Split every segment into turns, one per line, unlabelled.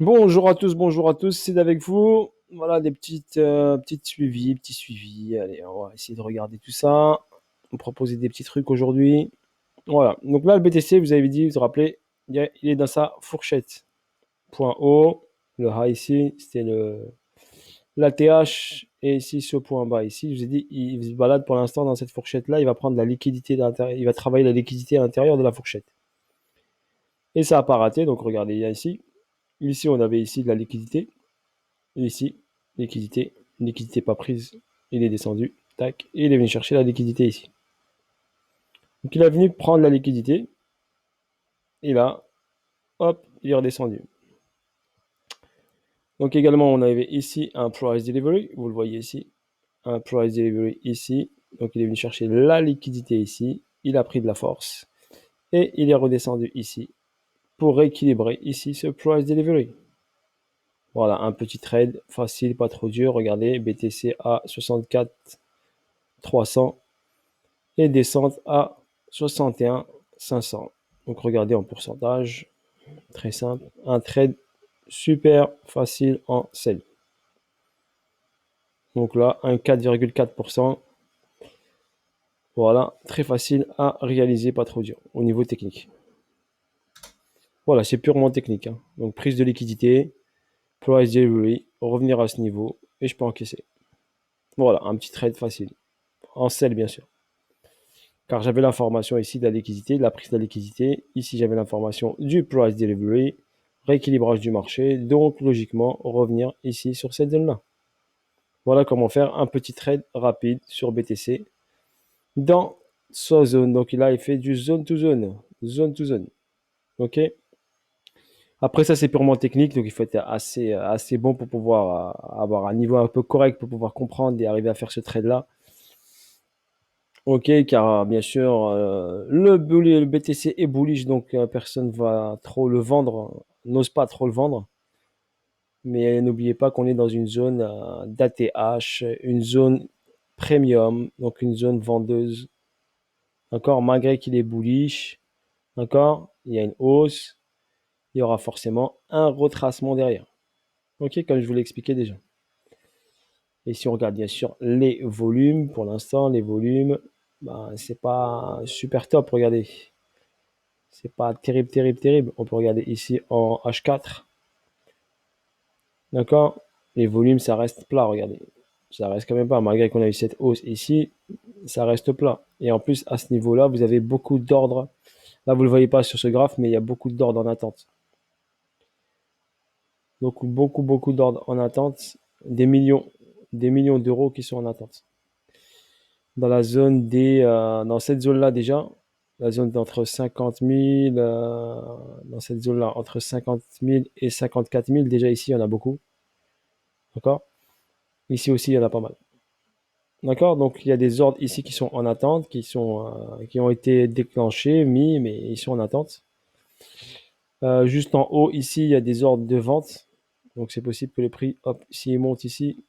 Bonjour à tous, c'est avec vous. Voilà des petites suivis, petits suivis. Allez, on va essayer de regarder tout ça. On proposer des petits trucs aujourd'hui. Voilà. Donc là, le BTC, vous avez dit, vous vous rappelez, il est dans sa fourchette. Point haut, le high ici, c'était la TH, et ici ce point bas ici. Je vous ai dit, il se balade pour l'instant dans cette fourchette-là. Il va prendre la liquidité à l'intérieur, il va travailler la liquidité à l'intérieur de la fourchette. Et ça n'a pas raté. Donc regardez, il y a ici. Ici, on avait ici de la liquidité. Et ici, liquidité, liquidité pas prise, il est descendu, tac, et il est venu chercher la liquidité ici. Donc il est venu prendre la liquidité, et là, hop, il est redescendu. Donc également, on avait ici un price delivery, vous le voyez ici, un price delivery ici, donc il est venu chercher la liquidité ici, il a pris de la force, et il est redescendu ici, pour rééquilibrer ici ce price delivery. Voilà, un petit trade facile, pas trop dur, regardez, BTC à 64 300, et descente à 61 500. Donc regardez en pourcentage, très simple, un trade super facile en sell. Donc là, un 4,4%. Voilà, très facile à réaliser, pas trop dur au niveau technique. Voilà, c'est purement technique, hein. Donc prise de liquidité, price delivery, revenir à ce niveau et je peux encaisser. Voilà, un petit trade facile. En sell, bien sûr. Car j'avais l'information ici de la liquidité, de la prise de la liquidité. Ici, j'avais l'information du price delivery, rééquilibrage du marché. Donc, logiquement, revenir ici sur cette zone-là. Voilà comment faire un petit trade rapide sur BTC dans sa zone. Donc, là, il fait du zone to zone. Zone to zone. OK. Après ça, c'est purement technique. Donc, il faut être assez bon pour pouvoir avoir un niveau un peu correct pour pouvoir comprendre et arriver à faire ce trade-là. Ok, car bien sûr, le BTC est bullish, donc personne va trop le vendre, n'ose pas trop le vendre. Mais n'oubliez pas qu'on est dans une zone d'ATH, une zone premium, donc une zone vendeuse. Encore, malgré qu'il est bullish, encore, il y a une hausse, il y aura forcément un retracement derrière. Ok, comme je vous l'ai expliqué déjà. Et si on regarde bien sûr les volumes, pour l'instant, les volumes, bah, c'est pas super top, regardez. C'est pas terrible, terrible, terrible. On peut regarder ici en H4. D'accord. Les volumes, ça reste plat, regardez. Ça reste quand même pas, malgré qu'on a eu cette hausse ici, ça reste plat. Et en plus, à ce niveau-là, vous avez beaucoup d'ordres. Là, vous ne le voyez pas sur ce graphe, mais il y a beaucoup d'ordres en attente. Donc, beaucoup d'ordres en attente. Des millions d'euros qui sont en attente. Dans la zone dans cette zone-là déjà, la zone d'entre 50 000, dans cette zone-là, entre 50 000 et 54 000, déjà ici, il y en a beaucoup. D'accord. Ici aussi, il y en a pas mal. D'accord. Donc, il y a des ordres ici qui sont en attente, qui ont été déclenchés, mis, mais ils sont en attente. Juste en haut, ici, il y a des ordres de vente. Donc, c'est possible que le prix, hop, s'il monte ici,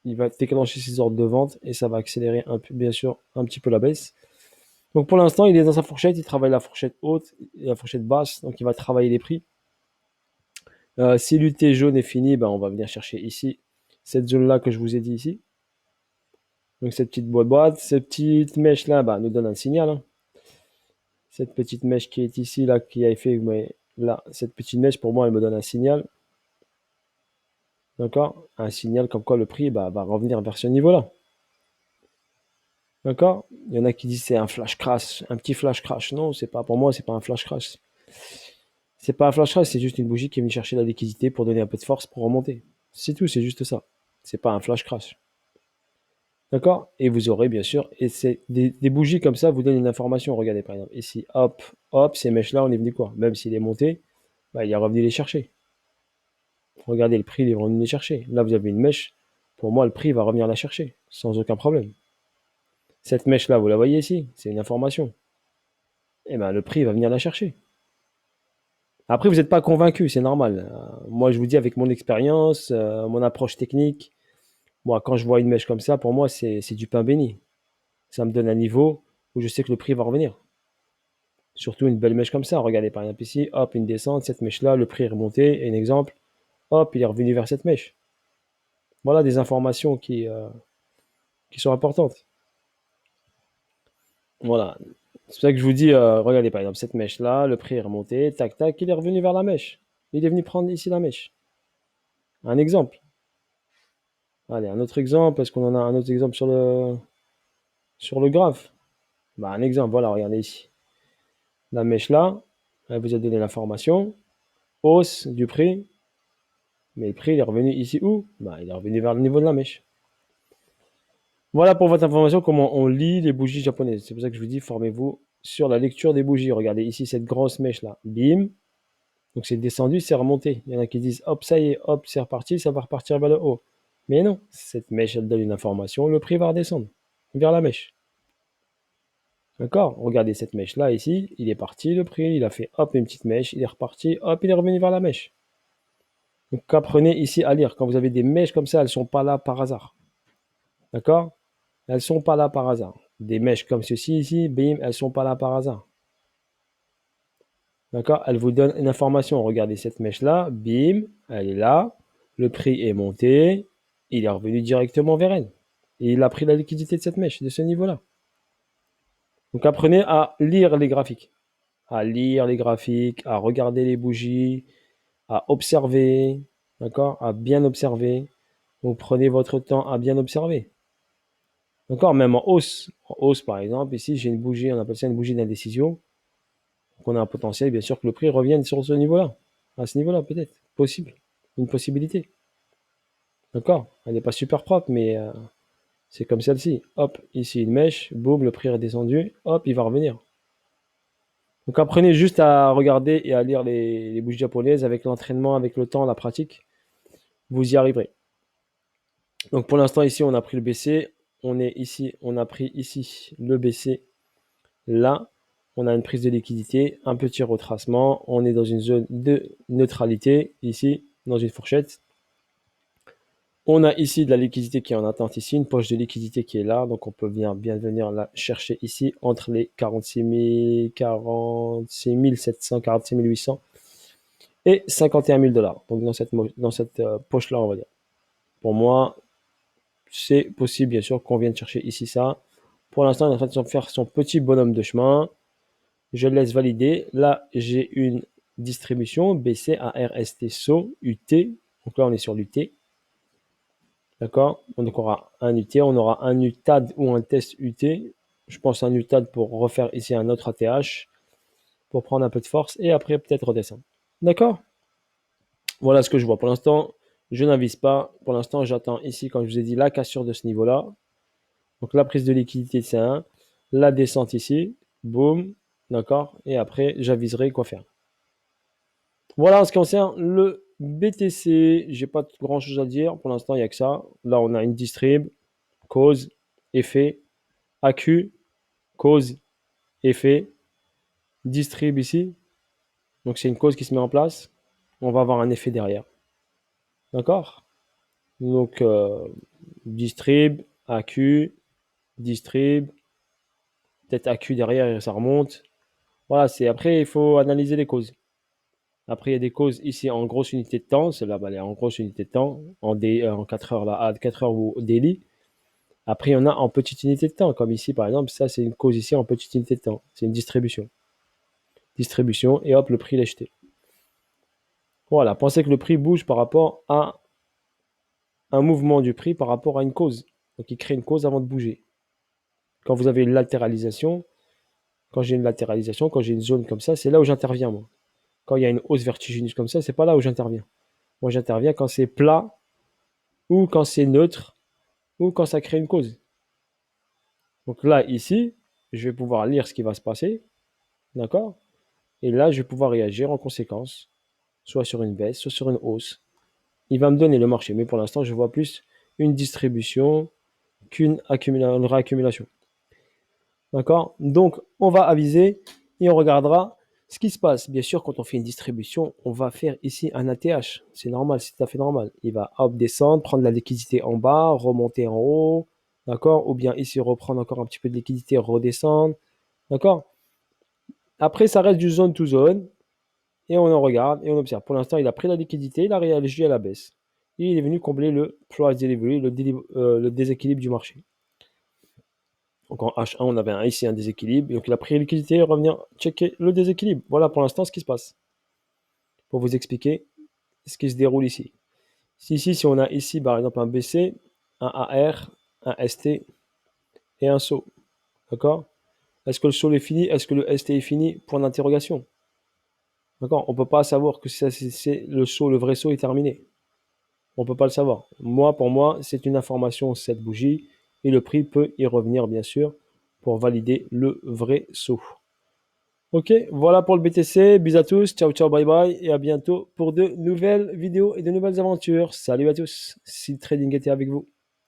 il va déclencher ces ordres de vente et ça va accélérer bien sûr, un petit peu la baisse. Donc pour l'instant, il est dans sa fourchette, il travaille la fourchette haute et la fourchette basse, donc il va travailler les prix. Si l'UT jaune est fini, ben, on va venir chercher ici, cette zone-là que je vous ai dit ici. Donc cette petite boîte, cette petite mèche-là ben, nous donne un signal, hein. Cette petite mèche qui est ici, là, qui a fait, mais là, cette petite mèche, pour moi, elle me donne un signal. D'accord. Un signal comme quoi le prix va revenir vers ce niveau-là. D'accord. Il y en a qui disent c'est un flash crash, un petit flash crash. Non, c'est pas, pour moi, c'est pas un flash crash. C'est pas un flash crash, c'est juste une bougie qui est venue chercher la liquidité pour donner un peu de force pour remonter. C'est tout, c'est juste ça. C'est pas un flash crash. D'accord. Et vous aurez bien sûr, et c'est des bougies comme ça vous donnent une information. Regardez par exemple, ici, hop, hop, ces mèches-là, on est venu quoi? Même s'il est monté, bah, il est revenu les chercher. Regardez le prix, il est revenu les chercher. Là, vous avez une mèche. Pour moi, le prix va revenir la chercher, sans aucun problème. Cette mèche-là, vous la voyez ici, c'est une information. Et ben, le prix va venir la chercher. Après, vous n'êtes pas convaincu, c'est normal. Moi, je vous dis avec mon expérience, mon approche technique, moi, quand je vois une mèche comme ça, pour moi, c'est du pain béni. Ça me donne un niveau où je sais que le prix va revenir. Surtout une belle mèche comme ça. Regardez par exemple ici, hop, une descente, cette mèche-là, le prix est remonté. Et un exemple, hop, il est revenu vers cette mèche. Voilà des informations qui sont importantes. Voilà. C'est pour ça que je vous dis, regardez par exemple cette mèche-là, le prix est remonté, tac, tac, il est revenu vers la mèche. Il est venu prendre ici la mèche. Un exemple. Allez, un autre exemple, parce qu'on en a un autre exemple sur le graphe. Bah, un exemple, voilà, regardez ici. La mèche là, elle vous a donné l'information, hausse du prix, mais le prix il est revenu ici où? Bah, il est revenu vers le niveau de la mèche. Voilà pour votre information comment on lit les bougies japonaises. C'est pour ça que je vous dis, formez-vous sur la lecture des bougies. Regardez ici cette grosse mèche là, bim. Donc c'est descendu, c'est remonté. Il y en a qui disent hop, ça y est, hop, c'est reparti, ça va repartir vers le haut. Mais non, cette mèche elle donne une information, le prix va redescendre vers la mèche. D'accord? Regardez cette mèche là ici, il est parti le prix, il a fait hop une petite mèche, il est reparti, hop, il est revenu vers la mèche. Donc apprenez ici à lire. Quand vous avez des mèches comme ça, elles ne sont pas là par hasard. D'accord? Elles ne sont pas là par hasard. Des mèches comme ceci ici, bim, elles ne sont pas là par hasard. D'accord? Elles vous donnent une information. Regardez cette mèche-là, bim, elle est là. Le prix est monté. Il est revenu directement vers elle. Et il a pris la liquidité de cette mèche, de ce niveau-là. Donc apprenez à lire les graphiques. À lire les graphiques, à regarder les bougies, à observer. D'accord? À bien observer. Vous prenez votre temps à bien observer. D'accord? Même en hausse. En hausse, par exemple, ici, j'ai une bougie, on appelle ça une bougie d'indécision. Donc, on a un potentiel, bien sûr, que le prix revienne sur ce niveau-là. À ce niveau-là, peut-être. Possible. Une possibilité. D'accord? Elle n'est pas super propre, mais c'est comme celle-ci. Hop, ici, une mèche. Boum, le prix est redescendu. Hop, il va revenir. Donc, apprenez juste à regarder et à lire les bougies japonaises avec l'entraînement, avec le temps, la pratique. Vous y arriverez. Donc, pour l'instant, ici, on a pris le BC. On est ici, on a pris ici le BC. Là, on a une prise de liquidité, un petit retracement. On est dans une zone de neutralité, ici, dans une fourchette. On a ici de la liquidité qui est en attente ici, une poche de liquidité qui est là. Donc, on peut bien venir la chercher ici entre les 46 700, 46 800 et 51 000 $. Donc, dans cette poche-là, on va dire. Pour moi, c'est possible, bien sûr, qu'on vienne chercher ici ça. Pour l'instant, il est en train de faire son petit bonhomme de chemin. Je laisse valider. Là, j'ai une distribution BC à RST SO UT. Donc là, on est sur l'UT. D'accord? Donc on aura un UT, on aura un UTAD ou un test UT. Je pense un UTAD pour refaire ici un autre ATH pour prendre un peu de force et après peut-être redescendre. D'accord? Voilà ce que je vois. Pour l'instant, je n'avise pas. Pour l'instant, j'attends ici, comme je vous ai dit, la cassure de ce niveau-là. Donc la prise de liquidité de C1, la descente ici, boum, d'accord? Et après, j'aviserai quoi faire. Voilà en ce qui concerne le BTC, j'ai pas grand chose à dire. Pour l'instant, il n'y a que ça. Là, on a une distrib, cause, effet, AQ, cause, effet, distrib ici. Donc c'est une cause qui se met en place. On va avoir un effet derrière. D'accord? Donc distrib, AQ, distrib, peut-être AQ derrière et ça remonte. Voilà, c'est après il faut analyser les causes. Après, il y a des causes ici en grosse unité de temps. Celle-là, elle est en grosse unité de temps, en 4 heures, là, à 4 heures ou daily. Après, il y en a en petite unité de temps, comme ici, par exemple. Ça, c'est une cause ici en petite unité de temps. C'est une distribution. Distribution, et hop, le prix est jeté. Voilà, pensez que le prix bouge par rapport à un mouvement du prix par rapport à une cause. Donc, il crée une cause avant de bouger. Quand vous avez une latéralisation, quand j'ai une zone comme ça, c'est là où j'interviens, moi. Quand il y a une hausse vertigineuse comme ça, c'est pas là où j'interviens. Moi, j'interviens quand c'est plat ou quand c'est neutre ou quand ça crée une cause. Donc là, ici, je vais pouvoir lire ce qui va se passer, d'accord? Et là, je vais pouvoir réagir en conséquence, soit sur une baisse, soit sur une hausse. Il va me donner le marché, mais pour l'instant, je vois plus une distribution qu'une réaccumulation. D'accord? Donc, on va aviser et on regardera ce qui se passe. Bien sûr, quand on fait une distribution, on va faire ici un ATH. C'est normal, c'est tout à fait normal. Il va hop, descendre, prendre la liquidité en bas, remonter en haut. D'accord? Ou bien ici, reprendre encore un petit peu de liquidité, redescendre. D'accord? Après, ça reste du zone to zone. et on en regarde et on observe. Pour l'instant, il a pris la liquidité, il a réagi à la baisse. Et il est venu combler le price delivery, le déséquilibre du marché. Donc en H1, on avait ici un déséquilibre. Donc il a pris la liquidité et revenir checker le déséquilibre. Voilà pour l'instant ce qui se passe. Pour vous expliquer ce qui se déroule ici. Si on a ici par exemple un BC, un AR, un ST et un saut. D'accord? Est-ce que le saut est fini? Est-ce que le ST est fini? Point d'interrogation. D'accord? On ne peut pas savoir que c'est le saut, le vrai saut est terminé. On ne peut pas le savoir. Pour moi, c'est une information, cette bougie, et le prix peut y revenir, bien sûr, pour valider le vrai saut. Ok, voilà pour le BTC. Bisous à tous, ciao, ciao, bye bye, et à bientôt pour de nouvelles vidéos et de nouvelles aventures. Salut à tous, si le trading était avec vous.